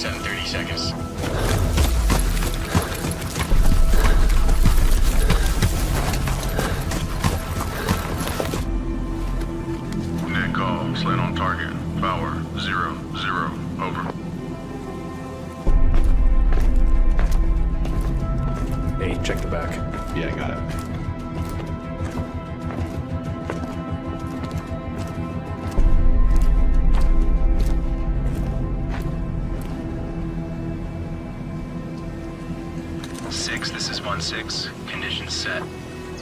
reset in 30 seconds. Net call, slate on target. Power 0, 0, over. Hey, check the back. Yeah, I got it. This is 1-6. Conditions set.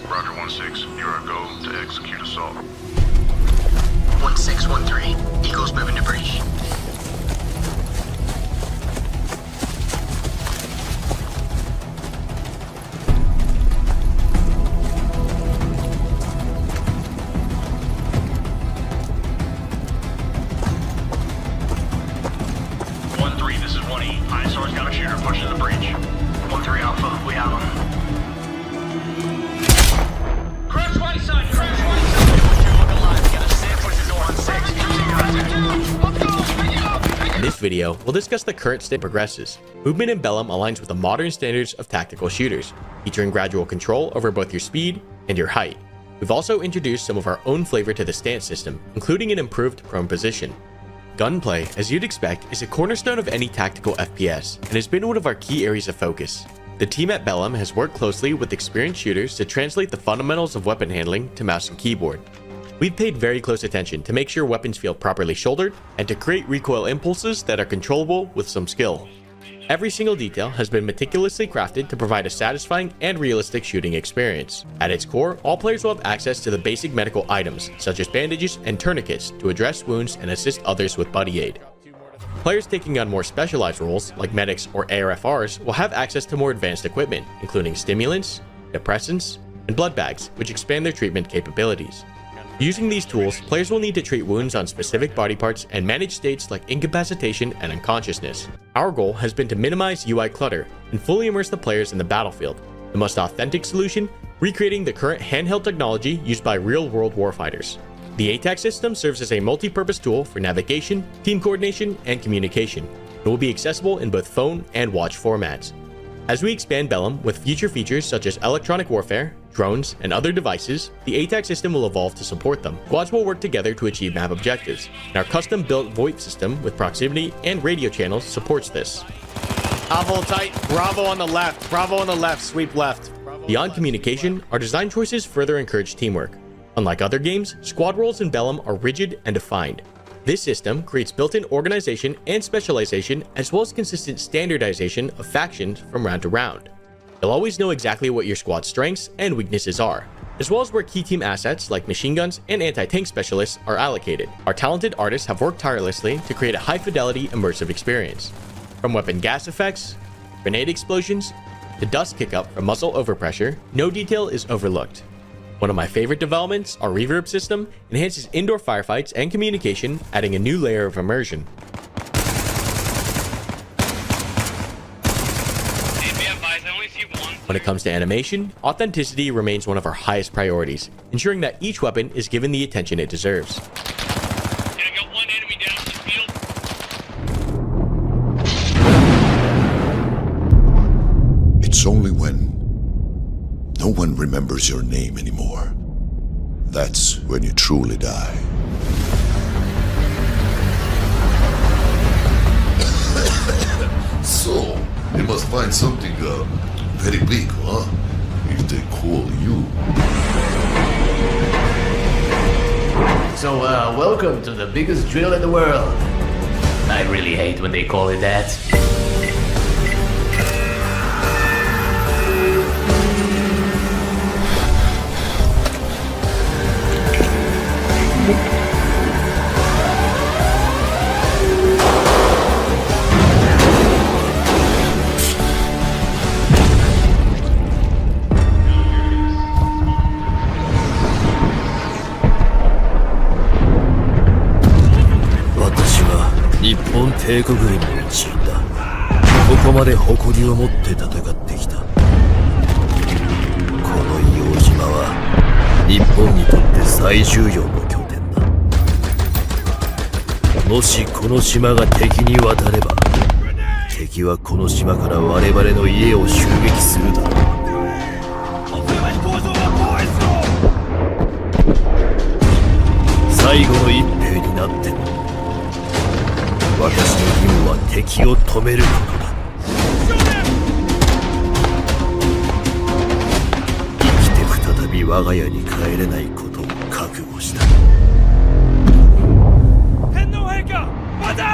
Roger 1-6. You're a go to execute assault. 1-6-1-3. Eagles moving to breach. This is 1-E. ISR's got a shooter pushing the breach. 1-3 Alpha. We have him. Crash right side! Crash right side! In this video, we'll discuss the current state progresses. Movement in Bellum aligns with the modern standards of tactical shooters, featuring gradual control over both your speed and your height. We've also introduced some of our own flavor to the stance system, including an improved prone position. Gunplay, as you'd expect, is a cornerstone of any tactical FPS, and has been one of our key areas of focus. The team at Bellum has worked closely with experienced shooters to translate the fundamentals of weapon handling to mouse and keyboard. We've paid very close attention to make sure weapons feel properly shouldered, and to create recoil impulses that are controllable with some skill. Every single detail has been meticulously crafted to provide a satisfying and realistic shooting experience. At its core, all players will have access to the basic medical items, such as bandages and tourniquets, to address wounds and assist others with buddy aid. Players taking on more specialized roles, like medics or ARFRs, will have access to more advanced equipment, including stimulants, depressants, and blood bags, which expand their treatment capabilities. Using these tools, players will need to treat wounds on specific body parts and manage states like incapacitation and unconsciousness. Our goal has been to minimize UI clutter and fully immerse the players in the battlefield, the most authentic solution, recreating the current handheld technology used by real-world warfighters. The ATAC system serves as a multi-purpose tool for navigation, team coordination, and communication. It will be accessible in both phone and watch formats. As we expand Bellum with future features such as electronic warfare, drones, and other devices, the ATAC system will evolve to support them. Squads will work together to achieve map objectives, and our custom-built VoIP system with proximity and radio channels supports this. Hold tight. Bravo on the left. Bravo on the left. Sweep left. Beyond communication, our design choices further encourage teamwork. Unlike other games, squad roles in Bellum are rigid and defined. This system creates built-in organization and specialization, as well as consistent standardization of factions from round to round. You'll always know exactly what your squad's strengths and weaknesses are, as well as where key team assets like machine guns and anti-tank specialists are allocated. Our talented artists have worked tirelessly to create a high-fidelity immersive experience. From weapon gas effects, grenade explosions, to dust kick-up from muzzle overpressure, no detail is overlooked. One of my favorite developments, our reverb system, enhances indoor firefights and communication, adding a new layer of immersion. When it comes to animation, authenticity remains one of our highest priorities, ensuring that each weapon is given the attention it deserves. I got one enemy down in the field. It's only when no one remembers your name anymore. That's when you truly die. So, you must find something very big, huh? If they call you. So, welcome to the biggest drill in the world. I really hate when they call it that.日本帝国軍の一員だ。ここまで誇りを持って戦ってきた。この硫黄島は日本にとって最重要の拠点だ。もしこの島が敵に渡れば敵はこの島から我々の家を襲撃するだろう。最後の一兵になっても私の義務は敵を止めることだ。生きて再び我が家に帰れないことを覚悟した。天皇陛下、万歳！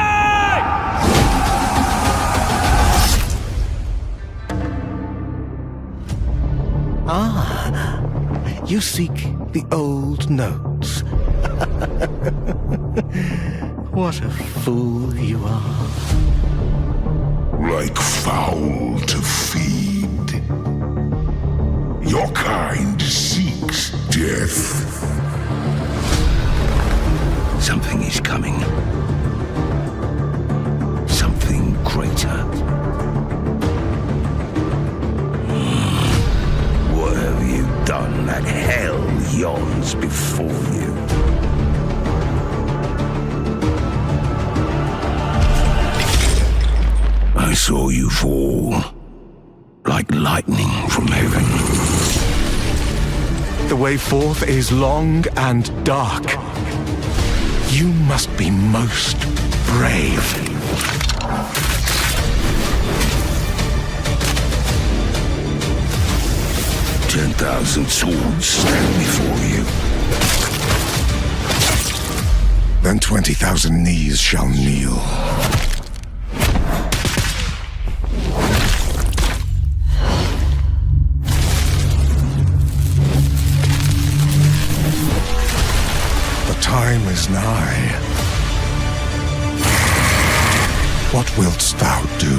Ah, you seek the old notes. What a fool you are. Like fowl to feed. Your kind seeks death. Something is coming. Something greater. What have you done that hell yawns before you? I saw you fall like lightning from heaven. The way forth is long and dark. You must be most brave. "10,000 swords stand before you. Then 20,000 knees shall kneel. The time is nigh. What wilt thou do?"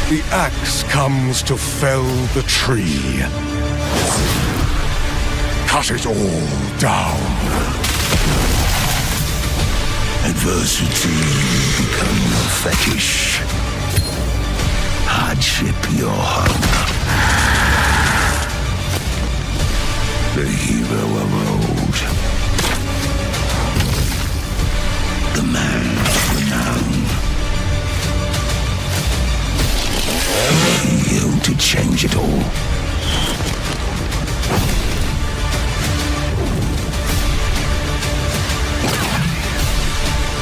The axe comes to fell the tree. Cut it all down. Adversity become your fetish. Hardship your home. The hero of old. The man of renown. You to change it all.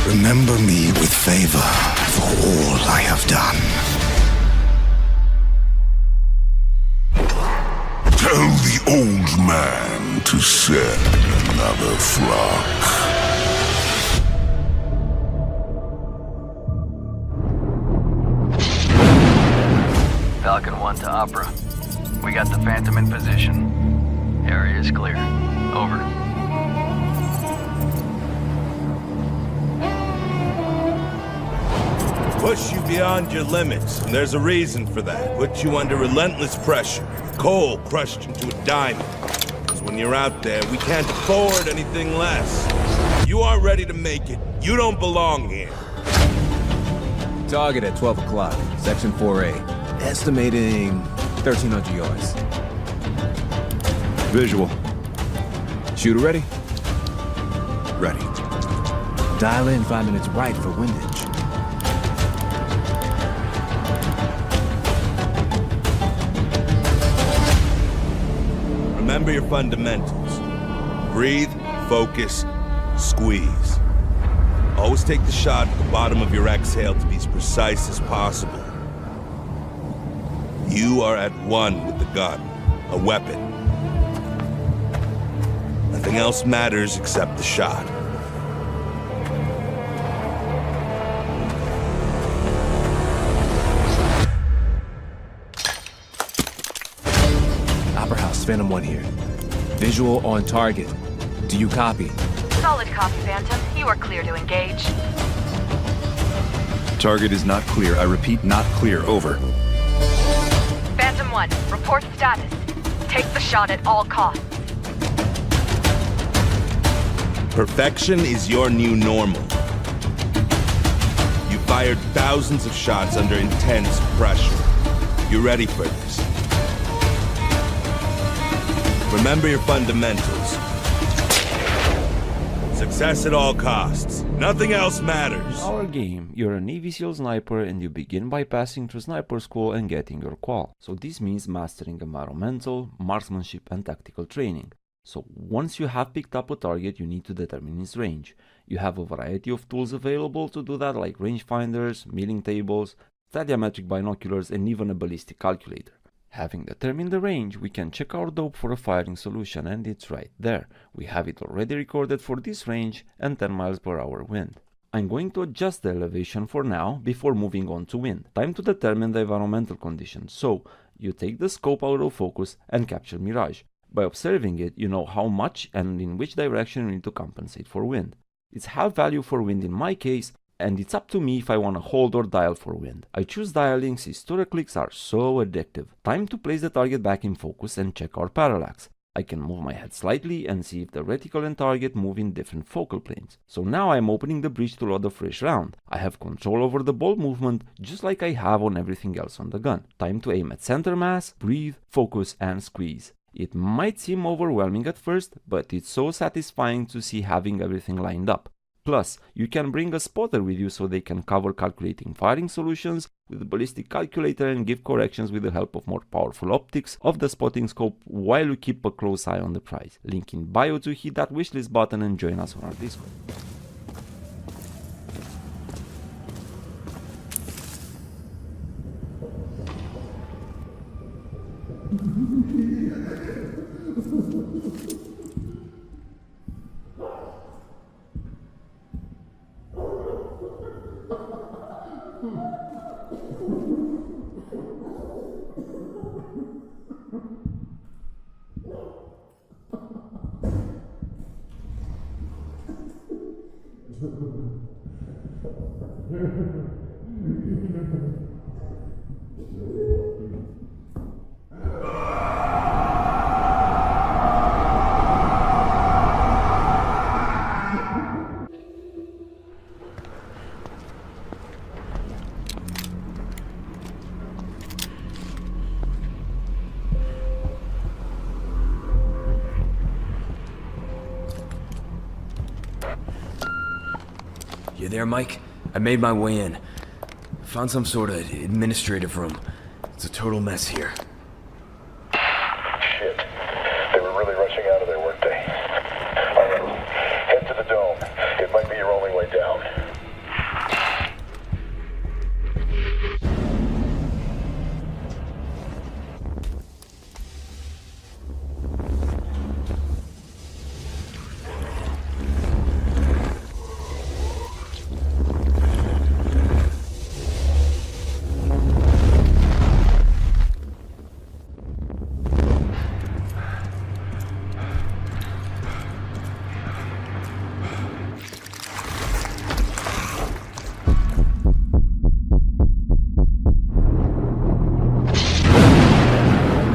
Remember me with favor for all I have done. Tell the old man to send another flock. Falcon 1 to Opera. We got the Phantom in position. Area is clear. Over. Push you beyond your limits, and there's a reason for that. Put you under relentless pressure. Coal crushed into a diamond. Because when you're out there, we can't afford anything less. You aren't ready to make it. You don't belong here. Target at 12 o'clock, Section 4A. Estimating 1,300 yards. Visual. Shooter ready? Ready. Dial in 5 minutes right for windage. Remember your fundamentals. Breathe, focus, squeeze. Always take the shot at the bottom of your exhale to be as precise as possible. You are at one with the gun, a weapon. Nothing else matters except the shot. Opera House, Phantom 1 here. Visual on target. Do you copy? Solid copy, Phantom. You are clear to engage. Target is not clear. I repeat, not clear. Over. Phantom 1, report status. Take the shot at all costs. Perfection is your new normal. You fired thousands of shots under intense pressure. You ready for this? Remember your fundamentals. Success at all costs. Nothing else matters. In our game, you're a Navy SEAL sniper and you begin by passing through sniper school and getting your 𝐽. So this means mastering environmental, marksmanship and tactical training. So once you have picked up a target, you need to determine its range. You have a variety of tools available to do that, like rangefinders, milling tables, stadiametric binoculars and even a ballistic calculator. Having determined the range, we can check our dope for a firing solution, and it's right there. We have it already recorded for this range and 10 miles per hour wind. I'm going to adjust the elevation for now before moving on to wind. Time to determine the environmental conditions. So you take the scope out of focus and capture mirage. By observing it, you know how much and in which direction you need to compensate for wind. It's half value for wind in my case, and it's up to me if I want to hold or dial for wind. I choose dialing since story clicks are so addictive. Time to place the target back in focus and check our parallax. I can move my head slightly and see if the reticle and target move in different focal planes. So now I'm opening the breech to load a fresh round. I have control over the bolt movement just like I have on everything else on the gun. Time to aim at center mass, breathe, focus and squeeze. It might seem overwhelming at first, but it's so satisfying to see having everything lined up. Plus, you can bring a spotter with you so they can cover calculating firing solutions with the ballistic calculator and give corrections with the help of more powerful optics of the spotting scope while you keep a close eye on the prize. Link in bio to hit that wishlist button and join us on our Discord. You there, Mike? I made my way in. Found some sort of administrative room. It's a total mess here. Shit. They were really rushing out of there, weren't they? Alright, head to the dome. It might be your only way down.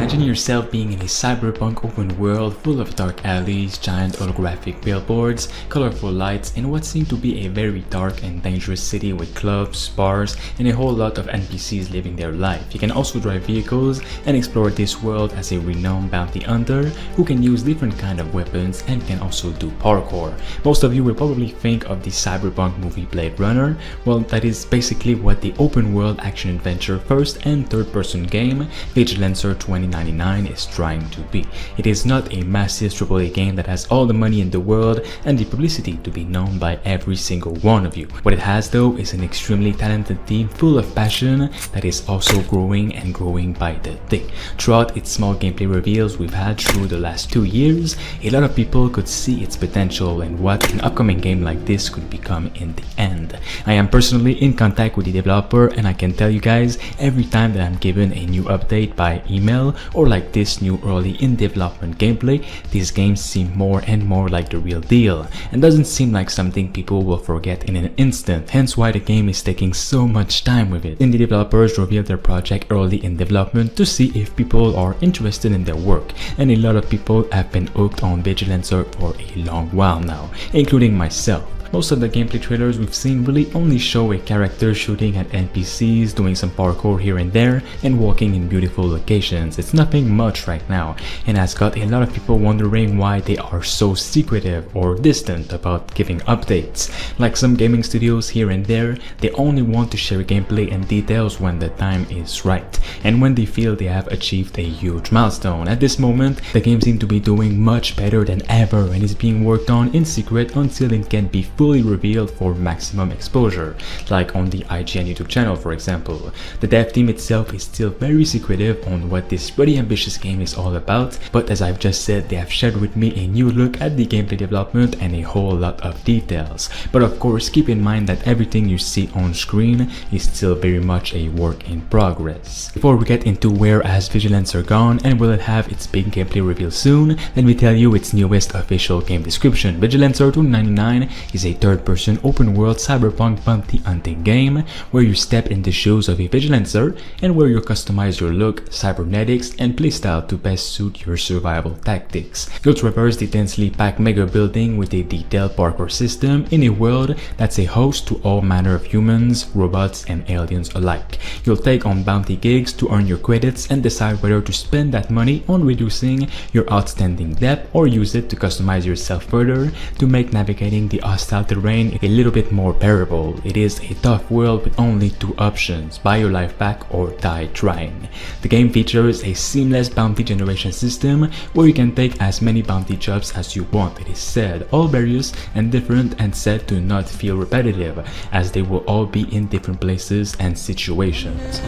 Imagine yourself being in a cyberpunk open world full of dark alleys, giant holographic billboards, colorful lights, and what seemed to be a very dark and dangerous city with clubs, bars, and a whole lot of NPCs living their life. You can also drive vehicles and explore this world as a renowned bounty hunter who can use different kind of weapons and can also do parkour. Most of you will probably think of the cyberpunk movie Blade Runner. Well, that is basically what the open world action adventure first and third person game Vigilance 2099 is trying to be. It is not a massive AAA game that has all the money in the world and the publicity to be known by every single one of you. What it has though is an extremely talented team full of passion that is also growing and growing by the day. Throughout its small gameplay reveals we've had through the last 2 years, a lot of people could see its potential and what an upcoming game like this could become in the end. I am personally in contact with the developer and I can tell you guys, every time that I'm given a new update by email or like this new early in development gameplay, these games seem more and more like the real deal and doesn't seem like something people will forget in an instant, hence why the game is taking so much time with it. And the developers revealed their project early in development to see if people are interested in their work, and a lot of people have been hooked on Vigilance for a long while now, including myself. Most of the gameplay trailers we've seen really only show a character shooting at NPCs, doing some parkour here and there, and walking in beautiful locations. It's nothing much right now, and has got a lot of people wondering why they are so secretive or distant about giving updates. Like some gaming studios here and there, they only want to share gameplay and details when the time is right, and when they feel they have achieved a huge milestone. At this moment, the game seems to be doing much better than ever and is being worked on in secret until it can be fully revealed for maximum exposure, like on the IGN YouTube channel for example. The dev team itself is still very secretive on what this pretty ambitious game is all about, but as I've just said, they have shared with me a new look at the gameplay development and a whole lot of details. But of course, keep in mind that everything you see on screen is still very much a work in progress. Before we get into where has 𝐵𝐵𝐺𝐵𝐺𝐵 and will it have its big gameplay reveal soon, let me tell you its newest official game description. 𝐵𝐵𝐺𝐵𝐺𝐵 299 is a third-person open-world cyberpunk bounty hunting game where you step in the shoes of a vigilancer and where you customize your look, cybernetics, and playstyle to best suit your survival tactics. You'll traverse the densely packed mega building with a detailed parkour system in a world that's a host to all manner of humans, robots, and aliens alike. You'll take on bounty gigs to earn your credits and decide whether to spend that money on reducing your outstanding debt or use it to customize yourself further to make navigating the hostile terrain a little bit more bearable. It is a tough world with only two options: buy your life back or die trying. The game features a seamless bounty generation system where you can take as many bounty jobs as you want. It is said all various and different and said to not feel repetitive, as they will all be in different places and situations.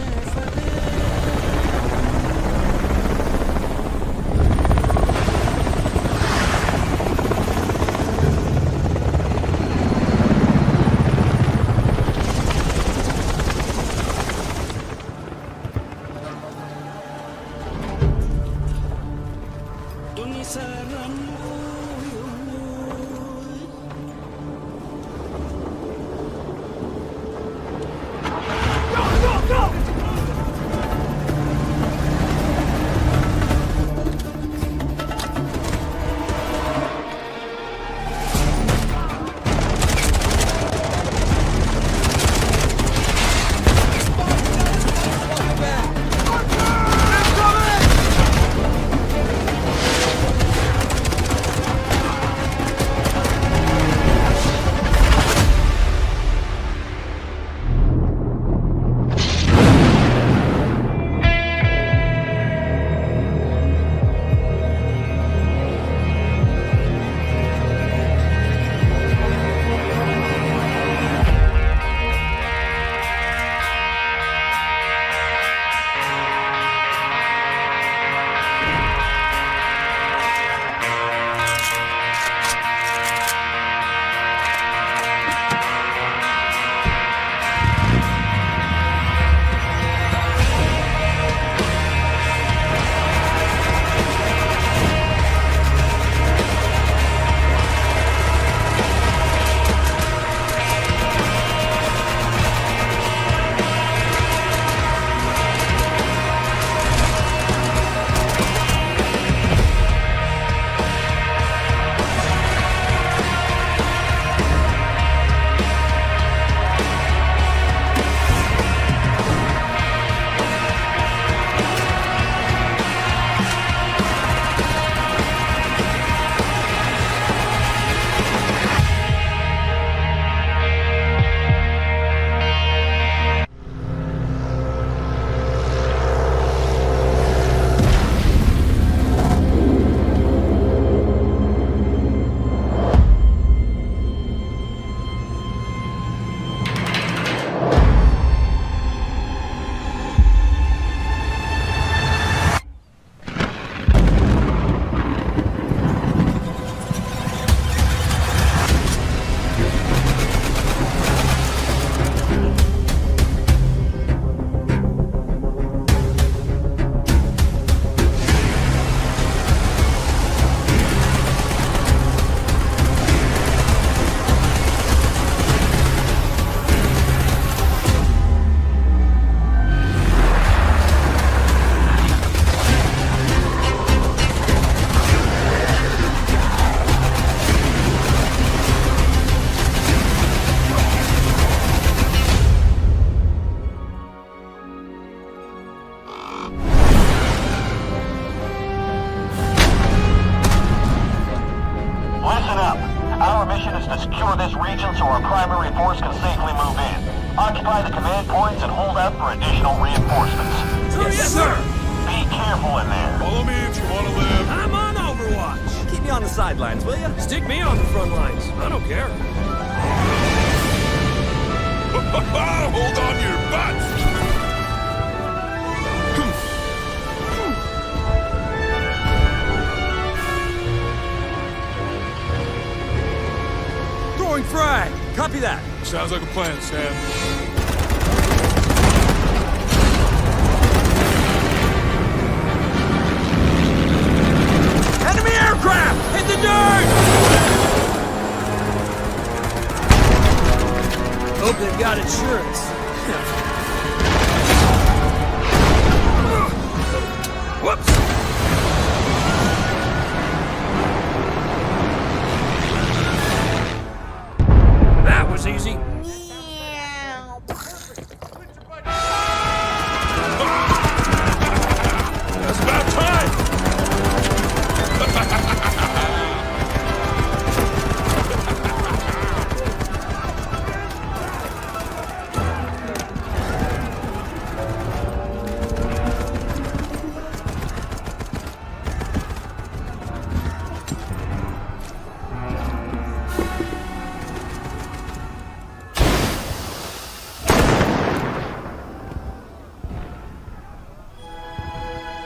is to secure this region so our primary force can safely move in. Occupy the command points and hold out for additional reinforcements. Yes, sir! Be careful in there. Follow me if you want to live. I'm on Overwatch. Keep me on the sidelines, will you? Stick me on the front lines. I don't care. Hold on to your butts! Throwing frag. Copy that. Sounds like a plan, Sam. Enemy aircraft! Hit the dirt! Hope they've got insurance. Whoops! That was easy. That's about time!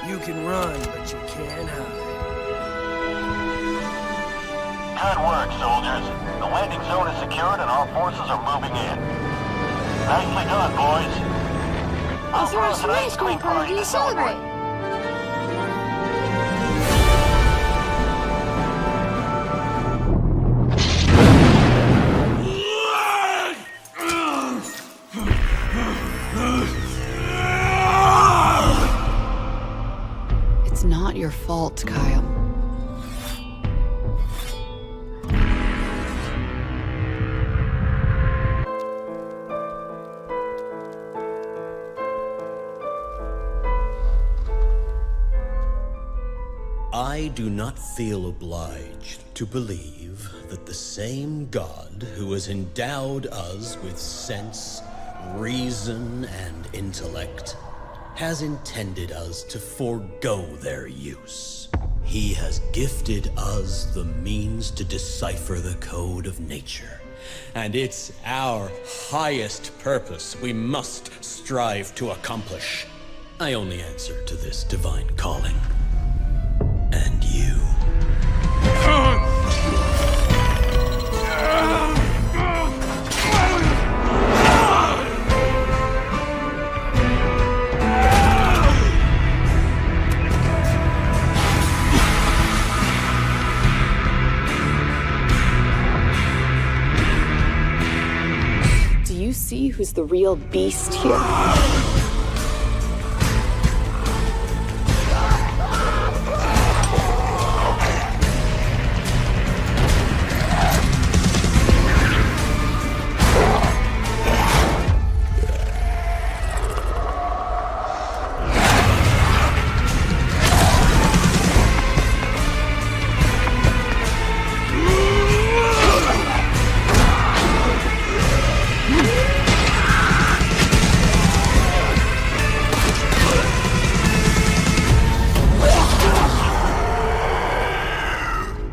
You can run, but you can't hide. Good work, soldiers. The landing zone is secured and our forces are moving in. Nicely done, boys. I'll throw us an ice cream party to celebrate. It's not your fault, Kyle. I do not feel obliged to believe that the same God who has endowed us with sense, reason, and intellect has intended us to forego their use. He has gifted us the means to decipher the code of nature, and it's our highest purpose we must strive to accomplish. I only answer to this divine calling. And you. Do you see who's the real beast here?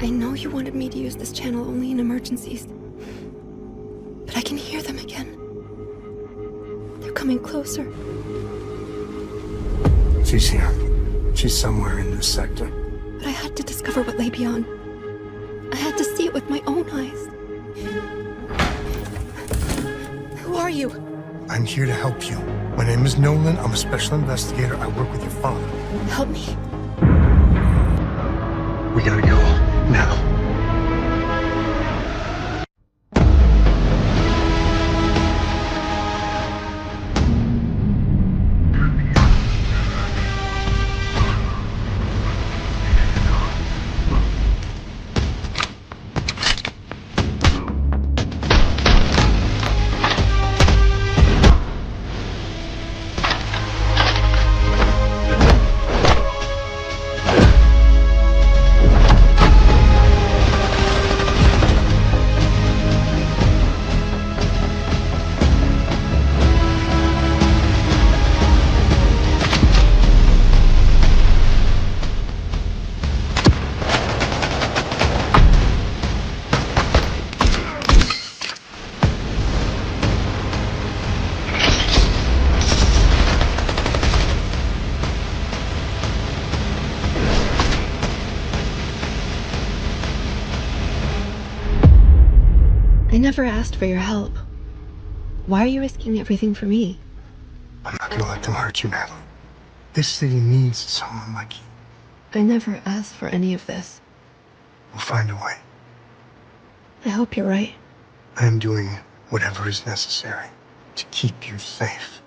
I know you wanted me to use this channel only in emergencies, but I can hear them again. They're coming closer. She's here. She's somewhere in this sector. But I had to discover what lay beyond. I had to see it with my own eyes. Who are you? I'm here to help you. My name is Nolan. I'm a special investigator. I work with your father. Help me. We gotta go. Now. I never asked for your help. Why are you risking everything for me? I'm not gonna let them hurt you, Natalie. This city needs someone like you. I never asked for any of this. We'll find a way. I hope you're right. I am doing whatever is necessary to keep you safe.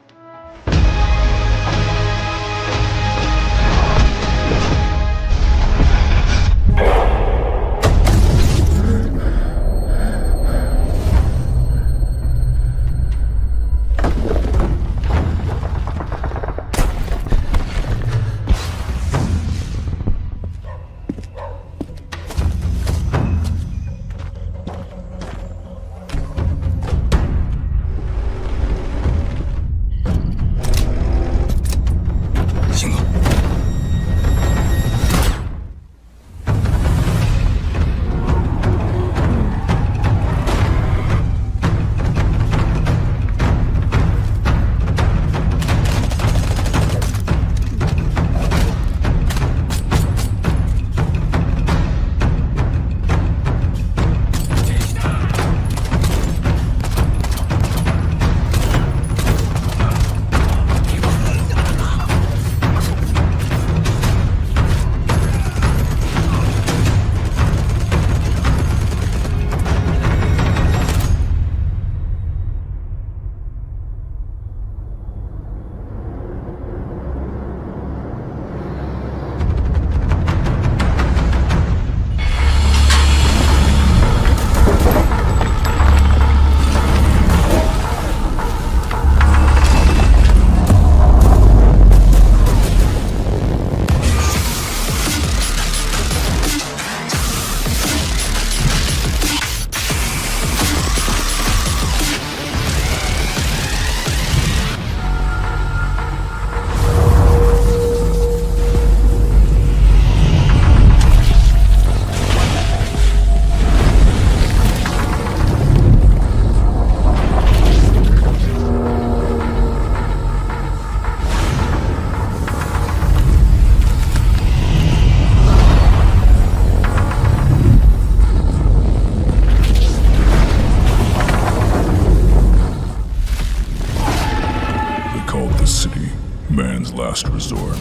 last resort.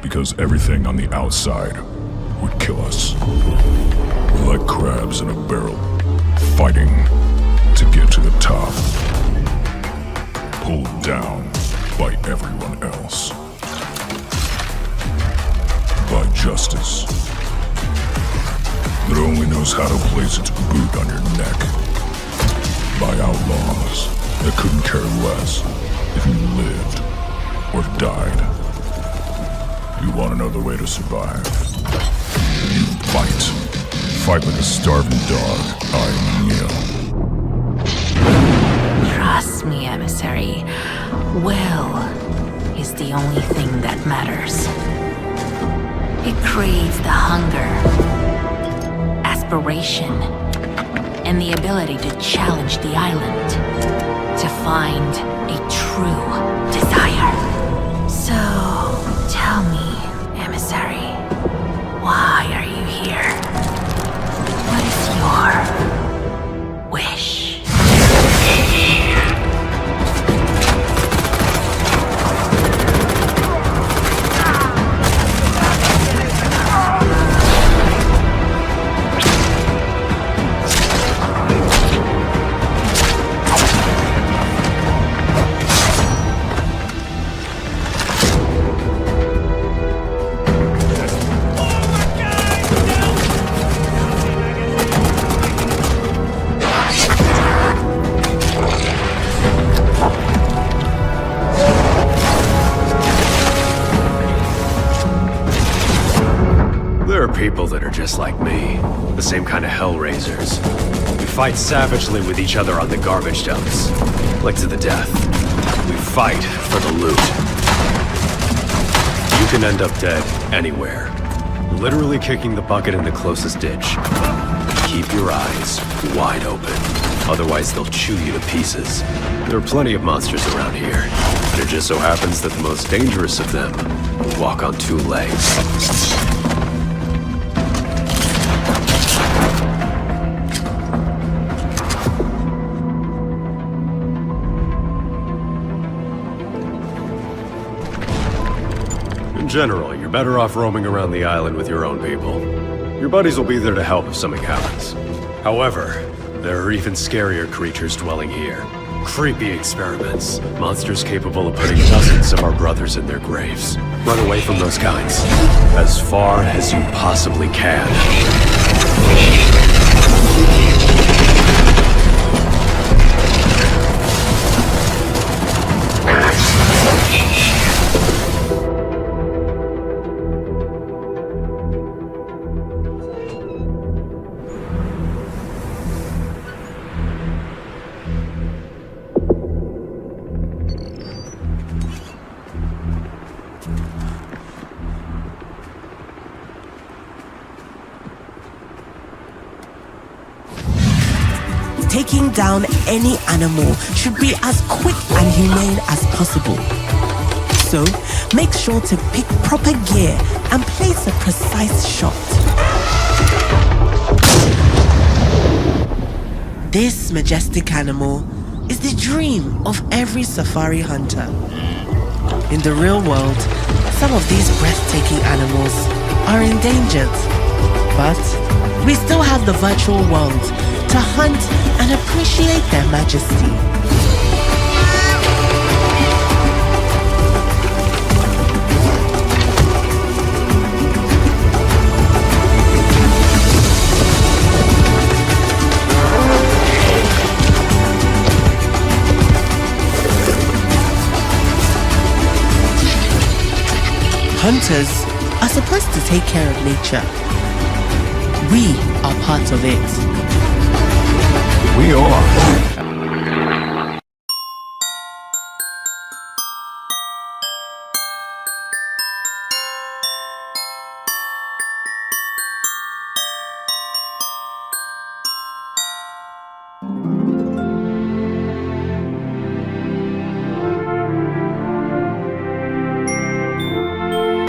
Because everything on the outside would kill us. We're like crabs in a barrel, fighting to get to the top. Pulled down by everyone else. By justice. That only knows how to place its boot on your neck. By outlaws that couldn't care less if you lived or died. You want to know the way to survive? You fight. Fight like a starving dog. I kneel. Trust me, emissary. Will is the only thing that matters. It creates the hunger, aspiration, and the ability to challenge the island, to find a true desire. So, tell me, emissary, why are you here? What is your wish? There are people that are just like me, the same kind of hellraisers. We fight savagely with each other on the garbage dumps, like to the death. We fight for the loot. You can end up dead anywhere, literally kicking the bucket in the closest ditch. Keep your eyes wide open, otherwise they'll chew you to pieces. There are plenty of monsters around here, and it just so happens that the most dangerous of them walk on two legs. general, you're better off roaming around the island with your own people. Your buddies will be there to help if something happens. However, there are even scarier creatures dwelling here. Creepy experiments. Monsters capable of putting dozens of our brothers in their graves. Run away from those kinds. As far as you possibly can. Taking down any animal should be as quick and humane as possible. So, make sure to pick proper gear and place a precise shot. This majestic animal is the dream of every safari hunter. In the real world, some of these breathtaking animals are endangered. But we still have the virtual world to hunt and appreciate their majesty. Hunters are supposed to take care of nature. We are part of it. We are.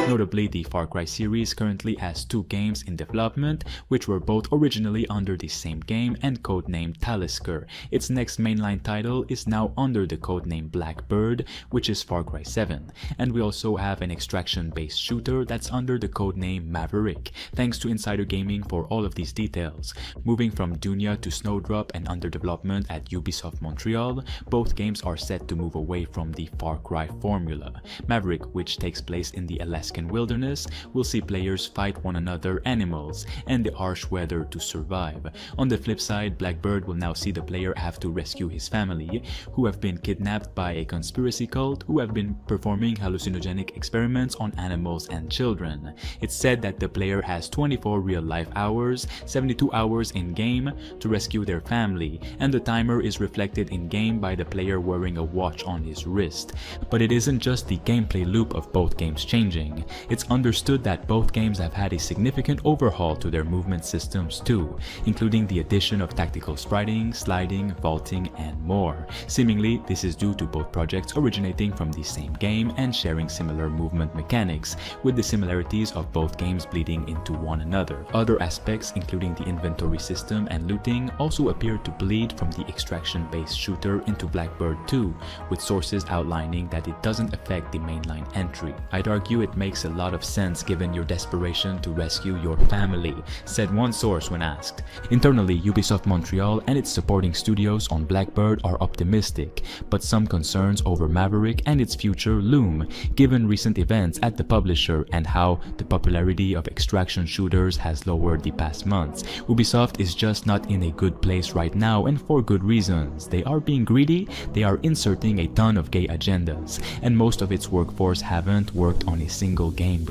Notably, the Far Cry series currently has 2 games in development, which were both originally under the same game and codenamed 𝐼𝐸𝐵𝐿𝐴𝐴𝐻. Its next mainline title is now under the codename Blackbird, which is Far Cry 7. And we also have an extraction-based shooter that's under the codename Maverick. Thanks to Insider Gaming for all of these details. Moving from Dunia to Snowdrop and under development at Ubisoft Montreal, both games are set to move away from the Far Cry formula. Maverick, which takes place in the Alaskan wilderness, will see players fight one another, animals, and the harsh weather to survive. On the flip side, Blackbird will now see the player have to rescue his family, who have been kidnapped by a conspiracy cult who have been performing hallucinogenic experiments on animals and children. It's said that the player has 24 real-life hours, 72 hours in-game, to rescue their family, and the timer is reflected in-game by the player wearing a watch on his wrist. But it isn't just the gameplay loop of both games changing. It's understood that both games have had a significant overhaul to their movement systems too, including the addition of tactical spriting, sliding, vaulting, and more. Seemingly, this is due to both projects originating from the same game and sharing similar movement mechanics, with the similarities of both games bleeding into one another. Other aspects, including the inventory system and looting, also appear to bleed from the extraction-based shooter into Blackbird 2, with sources outlining that it doesn't affect the mainline entry. I'd argue it makes a lot of sense given your desperation to rescue your family, said one source when asked. Internally, Ubisoft Montreal and its supporting studios on Blackbird are optimistic, but some concerns over Maverick and its future loom, given recent events at the publisher and how the popularity of extraction shooters has lowered the past months. Ubisoft is just not in a good place right now, and for good reasons. They are being greedy, they are inserting a ton of gay agendas, and most of its workforce haven't worked on a single game